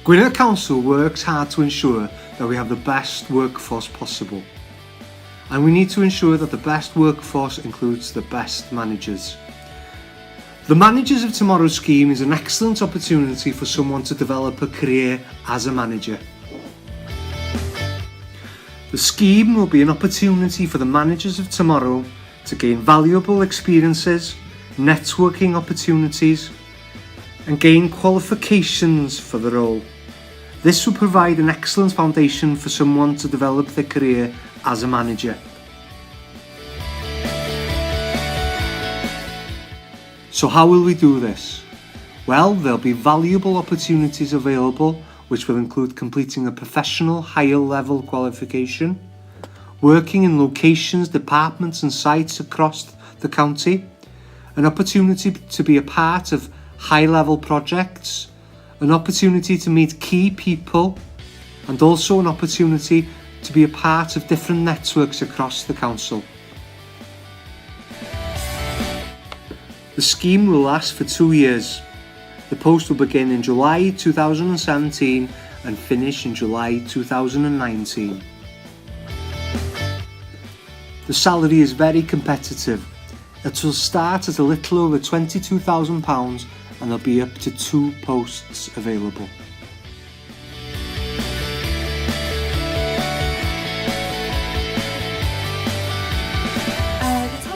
Gwynedd Council works hard to ensure that we have the best workforce possible. And we need to ensure that the best workforce includes the best managers. The Managers of Tomorrow scheme is an excellent opportunity for someone to develop a career as a manager. The scheme will be an opportunity for the managers of tomorrow to gain valuable experiences, networking opportunities, and gain qualifications for the role. This will provide an excellent foundation for someone to develop their career as a manager. So how will we do this? Well, there'll be valuable opportunities available, which will include completing a professional higher level qualification, working in locations, departments and sites across the county, an opportunity to be a part of high level projects, an opportunity to meet key people, and also an opportunity to be a part of different networks across the council. The scheme will last for 2 years. The post will begin in July 2017 and finish in July 2019. The salary is very competitive. It will start at a little over £22,000 and there'll be up to 2 posts available.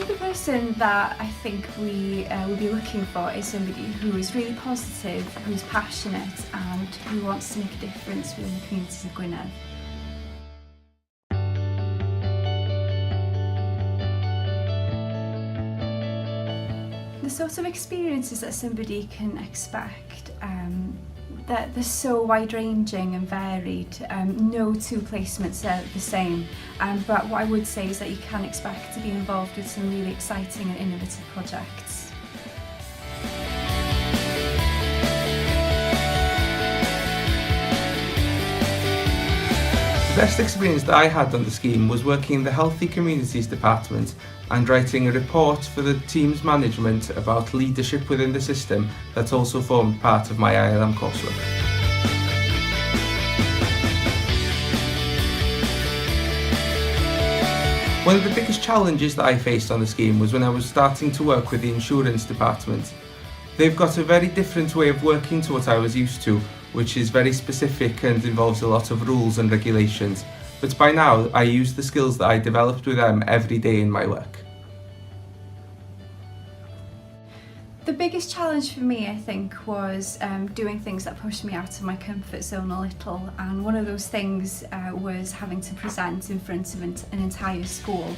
The person that I think we will be looking for is somebody who is really positive, who's passionate and who wants to make a difference within the communities of Gwynedd. The sort of experiences that somebody can expect, that they're so wide-ranging and varied. No 2 placements are the same, but what I would say is that you can expect to be involved with some really exciting and innovative projects. The best experience that I had on the scheme was working in the Healthy Communities Department and writing a report for the team's management about leadership within the system that also formed part of my ILM coursework. One of the biggest challenges that I faced on the scheme was when I was starting to work with the insurance department. They've got a very different way of working to what I was used to, which is very specific and involves a lot of rules and regulations. But by now, I use the skills that I developed with them every day in my work. The biggest challenge for me, I think, was doing things that pushed me out of my comfort zone a little, and one of those things was having to present in front of an entire school,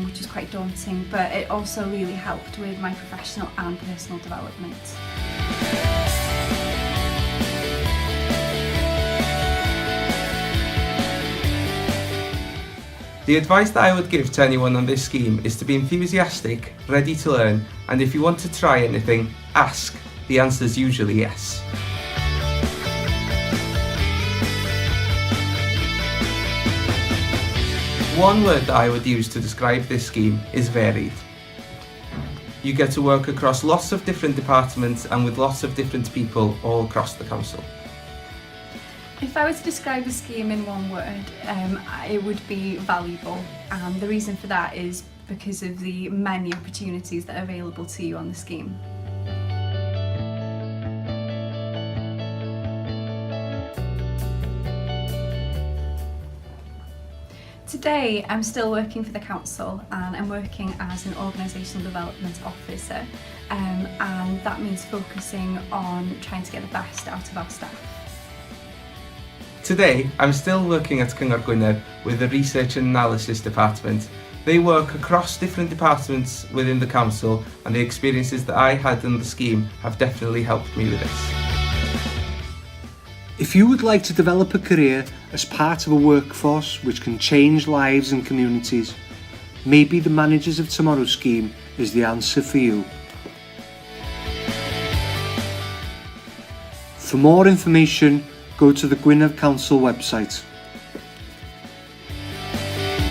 which was quite daunting, but it also really helped with my professional and personal development. The advice that I would give to anyone on this scheme is to be enthusiastic, ready to learn, and if you want to try anything, ask. The answer is usually yes. One word that I would use to describe this scheme is varied. You get to work across lots of different departments and with lots of different people all across the council. If I were to describe the scheme in one word, it would be valuable, and the reason for that is because of the many opportunities that are available to you on the scheme. Today I'm still working for the council and I'm working as an organisational development officer, and that means focusing on trying to get the best out of our staff. Today, I'm still working at Cyngor Gwynedd with the Research and Analysis Department. They work across different departments within the council, and the experiences that I had in the scheme have definitely helped me with this. If you would like to develop a career as part of a workforce which can change lives and communities, maybe the Managers of Tomorrow scheme is the answer for you. For more information, go to the Gwynedd Council website.